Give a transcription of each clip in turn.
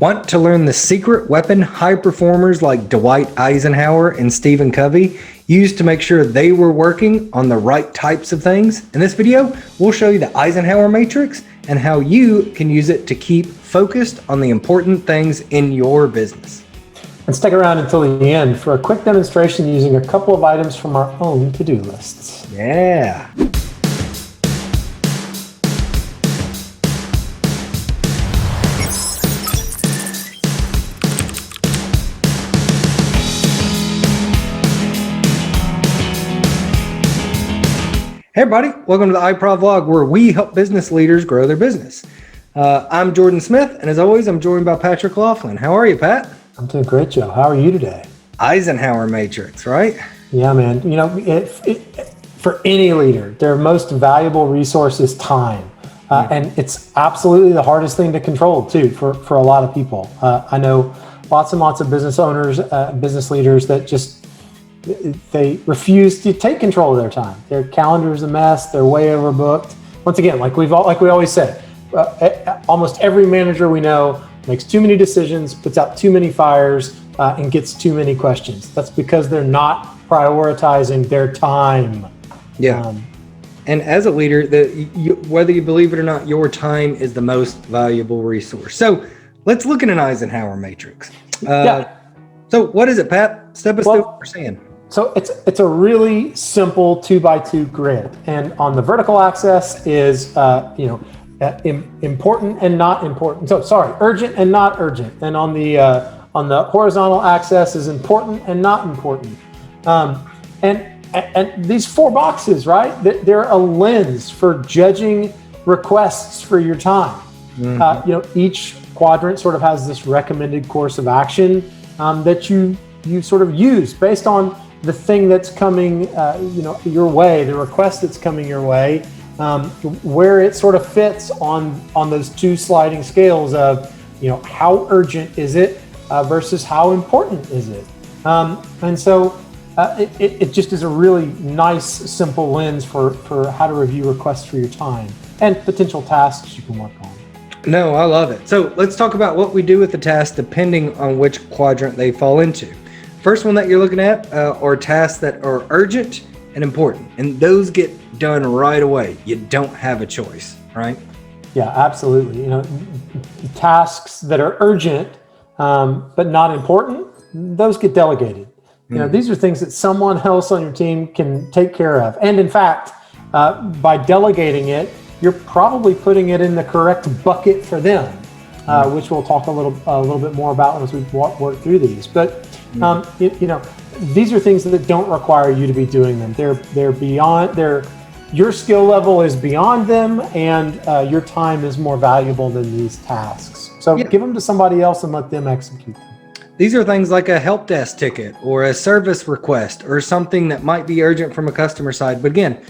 Want to learn the secret weapon high performers like Dwight Eisenhower and Stephen Covey used to make sure they were working on the right types of things? In this video, we'll show you the Eisenhower Matrix and how you can use it to keep focused on the important things in your business. And stick around until the end for a quick demonstration using a couple of items from our own to-do lists. Yeah. Hey everybody, welcome to the iProv vlog where we help business leaders grow their business. I'm Jordan Smith, and as always, I'm joined by Patrick Laughlin. How are you, Pat? I'm doing great, Joe. How are you today? Eisenhower Matrix, right? Yeah, man. You know, for any leader, their most valuable resource is time. And it's absolutely the hardest thing to control, too, for a lot of people. I know lots and lots of business owners, business leaders that just they refuse to take control of their time. Their calendar is a mess. They're way overbooked. Once again, like we always said, almost every manager we know makes too many decisions, puts out too many fires, and gets too many questions. That's because they're not prioritizing their time. Yeah. And as a leader, whether you believe it or not, your time is the most valuable resource. So let's look at an Eisenhower Matrix. So what is it, Pat? Step us through what we're saying. So it's a really simple 2x2 grid, and on the vertical axis is important and not important. So sorry, urgent and not urgent. And on the horizontal axis is important and not important. And these four boxes, right? They're a lens for judging requests for your time. Mm-hmm. Each quadrant sort of has this recommended course of action that you sort of use based on the thing that's coming, your way, the request that's coming your way, where it sort of fits on those two sliding scales of, how urgent is it versus how important is it? And so it just is a really nice, simple lens for how to review requests for your time and potential tasks you can work on. No, I love it. So let's talk about what we do with the tasks depending on which quadrant they fall into. First one that you're looking at are tasks that are urgent and important, and those get done right away. You don't have a choice, right? Yeah, absolutely. Tasks that are urgent but not important, those get delegated. These are things that someone else on your team can take care of. And in fact, by delegating it, you're probably putting it in the correct bucket for them, which we'll talk a little bit more about as we work through these. But these are things that don't require you to be doing them. They're beyond your skill level is beyond them, and your time is more valuable than these tasks. So give them to somebody else and let them execute them. These are things like a help desk ticket or a service request or something that might be urgent from a customer side. But again,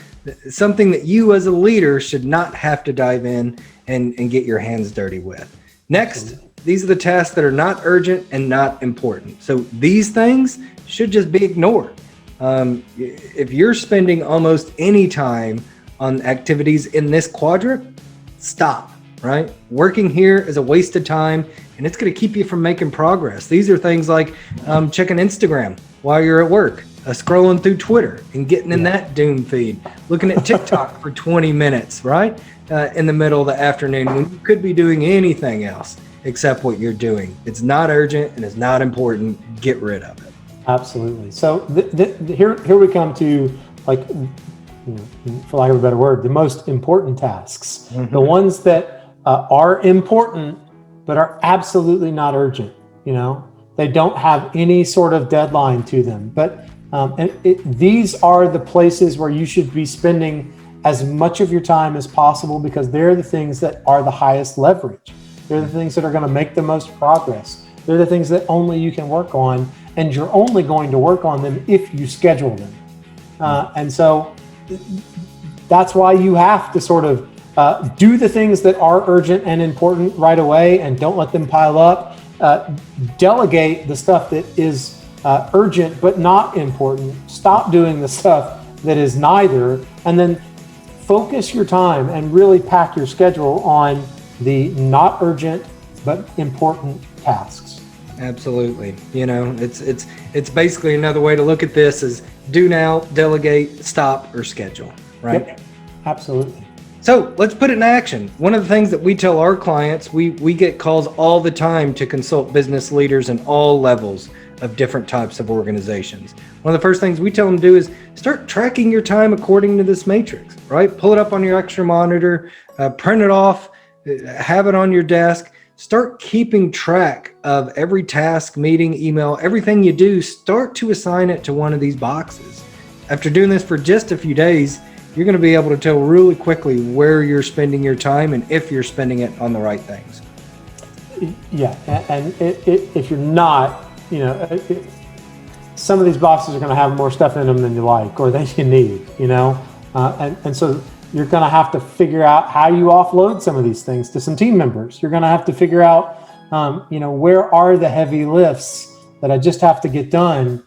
something that you as a leader should not have to dive in and get your hands dirty with. Next, these are the tasks that are not urgent and not important. So these things should just be ignored. If you're spending almost any time on activities in this quadrant, stop, right? Working here is a waste of time, and it's going to keep you from making progress. These are things like checking Instagram while you're at work, scrolling through Twitter and getting in that doom feed, looking at TikTok for 20 minutes, right? In the middle of the afternoon when you could be doing anything else except what you're doing. It's not urgent and it's not important. Get rid of it. Absolutely. So here we come to, like, for lack of a better word, the most important tasks. Mm-hmm. The ones that are important but are absolutely not urgent. They don't have any sort of deadline to them. But these are the places where you should be spending as much of your time as possible, because they're the things that are the highest leverage. They're the things that are going to make the most progress. They're the things that only you can work on, and you're only going to work on them if you schedule them. And so that's why you have to sort of do the things that are urgent and important right away and don't let them pile up. Delegate the stuff that is urgent but not important. Stop doing the stuff that is neither, and then focus your time and really pack your schedule on the not urgent but important tasks. Absolutely. You know, it's basically another way to look at this is do now, delegate, stop, or schedule, right? Yep, absolutely. So let's put it in action. One of the things that we tell our clients, we get calls all the time to consult business leaders in all levels of different types of organizations. One of the first things we tell them to do is start tracking your time according to this matrix, right? Pull it up on your extra monitor, print it off, have it on your desk. Start keeping track of every task, meeting, email, everything you do. Start to assign it to one of these boxes. After doing this for just a few days, you're going to be able to tell really quickly where you're spending your time and if you're spending it on the right things. Yeah, and if you're not, you know, some of these boxes are going to have more stuff in them than you like or than you need, you know, and so you're going to have to figure out how you offload some of these things to some team members. You're going to have to figure out, you know, where are the heavy lifts that I just have to get done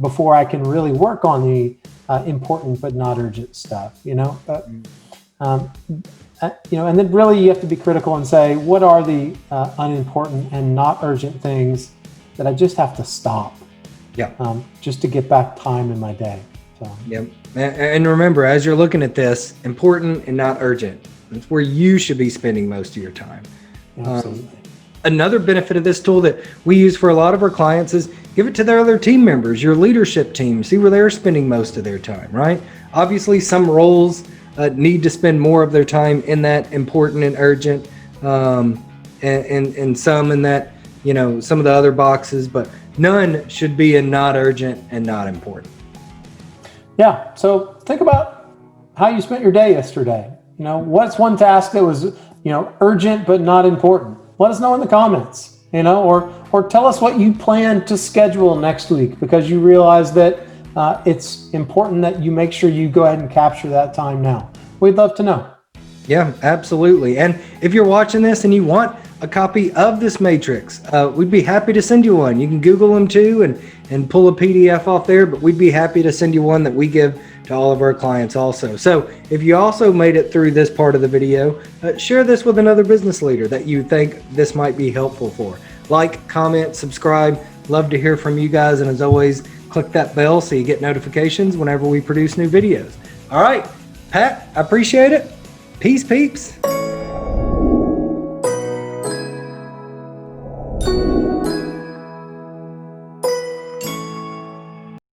before I can really work on the important but not urgent stuff, you know. You know, and then really you have to be critical and say, what are the unimportant and not urgent things that I just have to stop? Yeah. Just to get back time in my day. So. Yep. And remember, as you're looking at this, important and not urgent. It's where you should be spending most of your time. Absolutely. Another benefit of this tool that we use for a lot of our clients is give it to their other team members, your leadership team, see where they're spending most of their time, right? Obviously, some roles need to spend more of their time in that important and urgent, and some in that, you know, some of the other boxes, but none should be in not urgent and not important. Yeah. So think about how you spent your day yesterday. You know, what's one task that was, you know, urgent but not important? Let us know in the comments, you know, or tell us what you plan to schedule next week because you realize that it's important that you make sure you go ahead and capture that time now. We'd love to know. Yeah, absolutely. And if you're watching this and you want a copy of this matrix, we'd be happy to send you one. You can Google them too and pull a PDF off there, but we'd be happy to send you one that we give to all of our clients also. So if you also made it through this part of the video, share this with another business leader that you think this might be helpful for. Like, comment, subscribe. Love to hear from you guys. And as always, click that bell so you get notifications whenever we produce new videos. All right, Pat, I appreciate it. Peace, peeps.